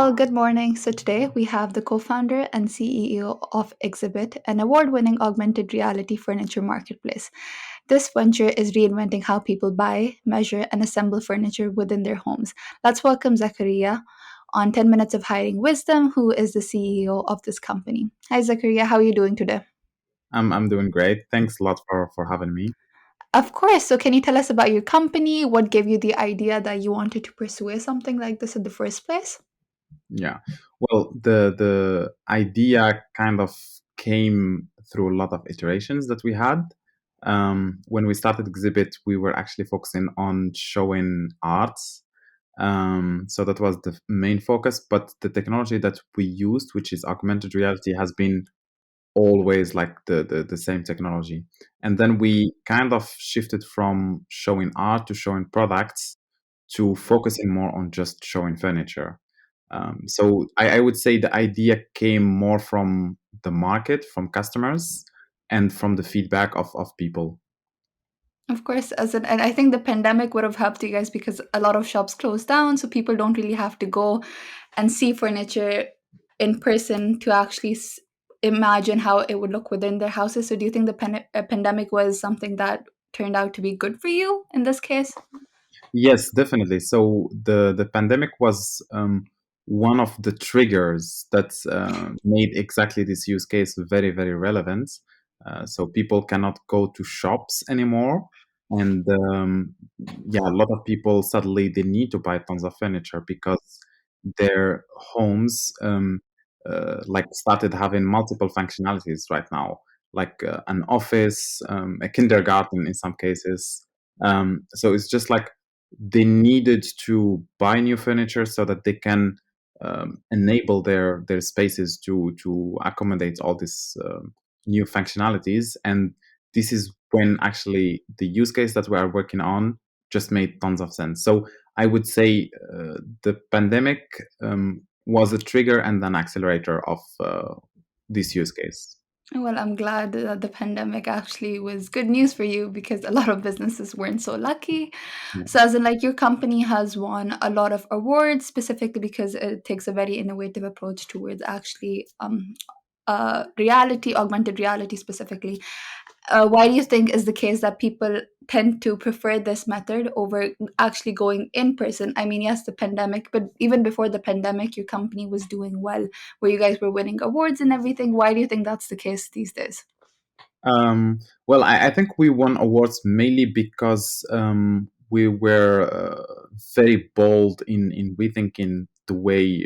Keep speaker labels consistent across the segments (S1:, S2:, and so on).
S1: Well, good morning. So today we have the co-founder and CEO of Xibit, an award-winning augmented reality furniture marketplace. This venture is reinventing how people buy, measure, and assemble furniture within their homes. Let's welcome Zakaria on 10 Minutes of Hiring Wisdom, who is the CEO of this company. Hi, Zakaria. How are you doing today?
S2: I'm doing great. Thanks a lot for having me.
S1: Of course. So, can you tell us about your company? What gave you the idea that you wanted to pursue something like this in the first place?
S2: Yeah. Well, the idea kind of came through a lot of iterations that we had. When we started Exhibit, we were actually focusing on showing arts. So that was the main focus. But the technology that we used, which is augmented reality, has been always like the same technology. And then we kind of shifted from showing art to showing products to focusing more on just showing furniture. So I would say the idea came more from the market, from customers, and from the feedback of people.
S1: Of course, and I think the pandemic would have helped you guys because a lot of shops closed down, so people don't really have to go and see furniture in person to actually imagine how it would look within their houses. So, do you think the pandemic was something that turned out to be good for you in this case?
S2: Yes, definitely. So the pandemic was one of the triggers that made exactly this use case very, very relevant. So people cannot go to shops anymore, and yeah, a lot of people suddenly they need to buy tons of furniture because their homes like started having multiple functionalities right now, like an office, a kindergarten in some cases. So it's just like they needed to buy new furniture so that they can enable their spaces to accommodate all these new functionalities. And this is when actually the use case that we are working on just made tons of sense. So I would say the pandemic was a trigger and an accelerator of this use case.
S1: Well, I'm glad that the pandemic actually was good news for you because a lot of businesses weren't so lucky.
S2: Yeah.
S1: So, as in, like, your company has won a lot of awards specifically because it takes a very innovative approach towards actually reality, augmented reality specifically. Why do you think is the case that people tend to prefer this method over actually going in person? I mean, yes, the pandemic, but even before the pandemic, your company was doing well, where you guys were winning awards and everything. Why do you think that's the case these days?
S2: Well, I think we won awards mainly because we were very bold in rethinking the way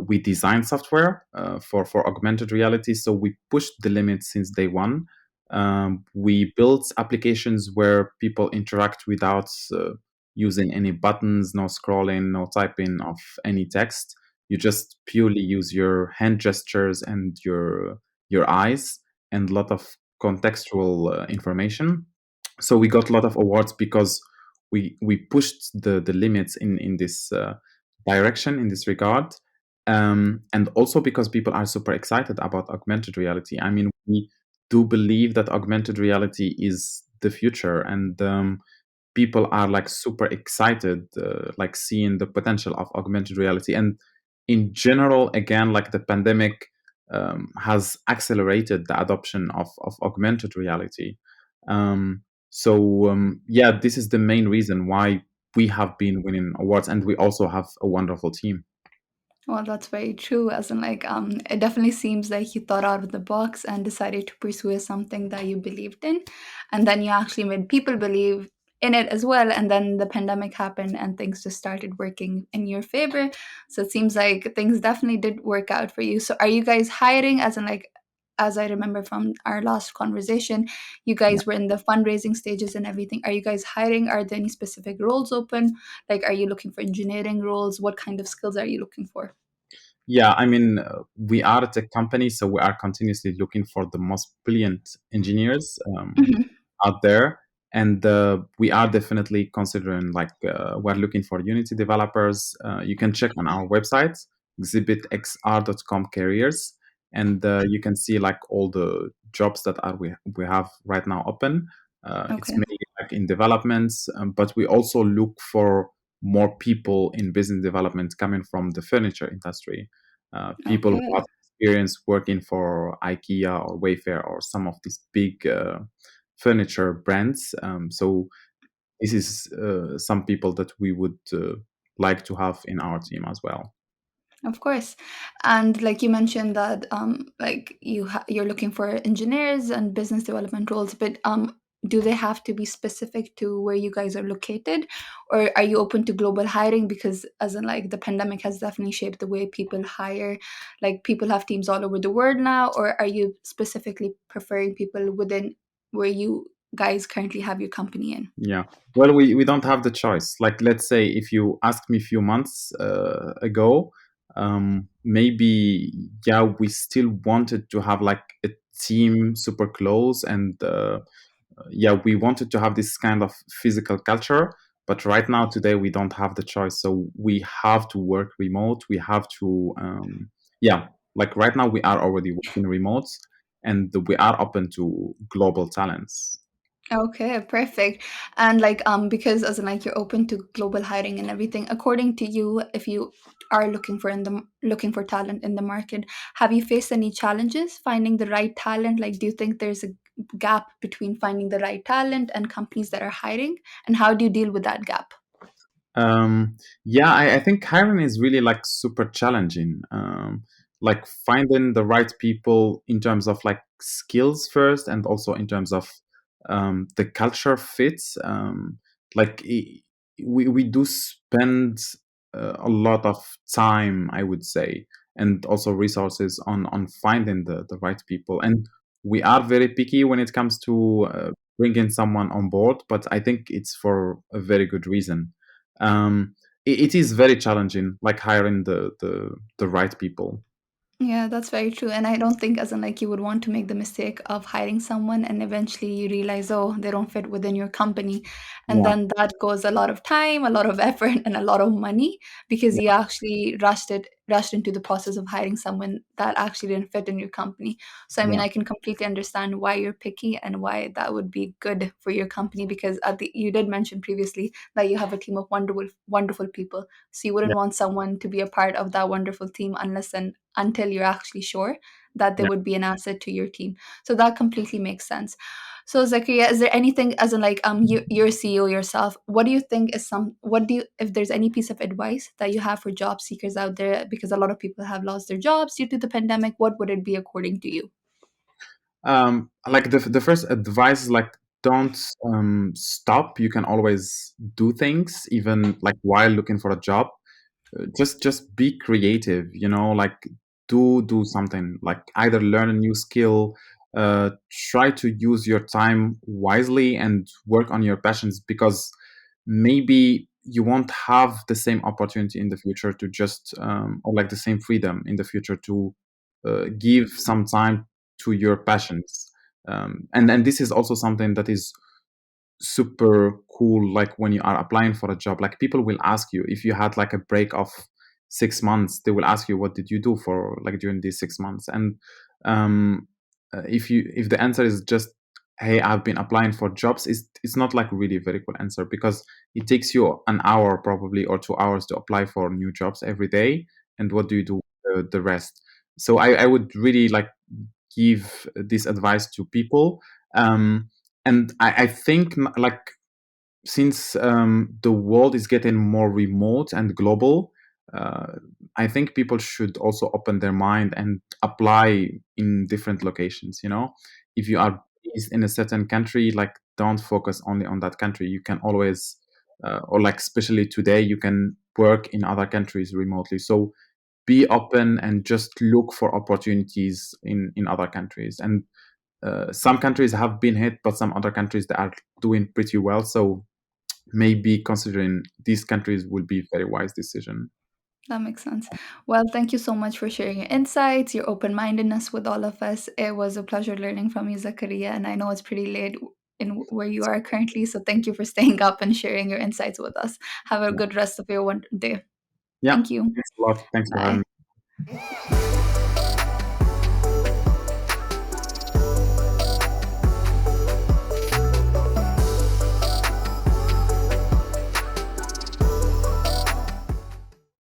S2: we design software for augmented reality. So we pushed the limits since day one. We built applications where people interact without using any buttons, no scrolling, no typing of any text. You just purely use your hand gestures and your eyes and a lot of contextual information. So we got a lot of awards because we pushed the limits in this direction in this regard, and also because people are super excited about augmented reality. I mean, we do believe that augmented reality is the future, and people are like super excited, like seeing the potential of augmented reality. And in general, again, like the pandemic has accelerated the adoption of augmented reality. Yeah, this is the main reason why we have been winning awards, and we also have a wonderful team.
S1: Well, that's very true. As in, like, it definitely seems like you thought out of the box and decided to pursue something that you believed in, and then you actually made people believe in it as well. And then the pandemic happened, and things just started working in your favor. So it seems like things definitely did work out for you. So, are you guys hiring? As in, like, as I remember from our last conversation, you
S2: Yeah.
S1: guys were in the fundraising stages and everything. Are you guys hiring? Are there any specific roles open? Like, are you looking for engineering roles? What kind of skills are you looking for?
S2: Yeah, I mean, we are a tech company, so we are continuously looking for the most brilliant engineers
S1: Mhm.
S2: out there. And we are definitely considering, like, we're looking for Unity developers. You can check on our website, exhibitxr.com careers, and you can see like all the jobs that are we have right now open. It's
S1: Okay.
S2: mainly like in developments, but we also look for more people in business development coming from the furniture industry, people who
S1: Okay.
S2: have experience working for IKEA or Wayfair or some of these big furniture brands. So this is some people that we would like to have in our team as well.
S1: Of course. And like you mentioned that like you're looking for engineers and business development roles, but do they have to be specific to where you guys are located, or are you open to global hiring? Because as in like the pandemic has definitely shaped the way people hire. Like people have teams all over the world now, or are you specifically preferring people within where you guys currently have your company in?
S2: Yeah. Well, we don't have the choice. Like, let's say if you asked me a few months ago, maybe, yeah, we still wanted to have like a team super close and yeah, we wanted to have this kind of physical culture. But right now, today, we don't have the choice. So we have to work remote. We have to, yeah, like right now, we are already working remote and we are open to global talents.
S1: Okay, perfect. And like because as in like you're open to global hiring and everything, according to you, if you are looking for talent in the market, have you faced any challenges finding the right talent? Like do you think there's a gap between finding the right talent and companies that are hiring? And how do you deal with that gap?
S2: Yeah, I think hiring is really like super challenging. Like finding the right people in terms of like skills first, and also in terms of the culture fits. Like we do spend a lot of time, I would say, and also resources on finding the right people. And we are very picky when it comes to bringing someone on board, but I think it's for a very good reason. It is very challenging, like hiring the right people.
S1: Yeah, that's very true. And I don't think as in like you would want to make the mistake of hiring someone and eventually you realize, oh, they don't fit within your company. And
S2: Yeah,
S1: then that goes a lot of time, a lot of effort, and a lot of money because you
S2: yeah,
S1: actually rushed into the process of hiring someone that actually didn't fit in your company. So I mean
S2: yeah,
S1: I can completely understand why you're picky and why that would be good for your company because you did mention previously that you have a team of wonderful people. So you wouldn't
S2: yeah,
S1: want someone to be a part of that wonderful team unless and until you're actually sure that they
S2: yeah.
S1: would be an asset to your team. So that completely makes sense. So Zakaria, is there anything as in like you're a CEO yourself? What do you think is some what do you if there's any piece of advice that you have for job seekers out there because a lot of people have lost their jobs due to the pandemic, what would it be according to you?
S2: Like the first advice is like don't stop. You can always do things even like while looking for a job. Just be creative, you know, like do something, like either learn a new skill, try to use your time wisely and work on your passions, because maybe you won't have the same opportunity in the future to just or like the same freedom in the future to give some time to your passions. And this is also something that is super cool, like when you are applying for a job, like people will ask you if you had like a break of 6 months, they will ask you what did you do for like during these 6 months. And um if the answer is just, hey, I've been applying for jobs, it's not like really a very good answer, because it takes you an hour probably or 2 hours to apply for new jobs every day. And what do you do the rest? So I would really like give this advice to people. And I think like since the world is getting more remote and global, uh, I think people should also open their mind and apply in different locations. You know, if you are based in a certain country, like don't focus only on that country. You can always, or like especially today, you can work in other countries remotely. So be open and just look for opportunities in other countries. And some countries have been hit, but some other countries that are doing pretty well. So maybe considering these countries will be very wise decision.
S1: That makes sense. Well, thank you so much for sharing your insights, your open mindedness with all of us. It was a pleasure learning from you, Zakaria. And I know it's pretty late in where you are currently. So thank you for staying up and sharing your insights with us. Have a
S2: Yeah,
S1: good rest of your one day.
S2: yeah.
S1: Thank you.
S2: Thanks a lot. Thanks for having
S1: Bye.
S2: me.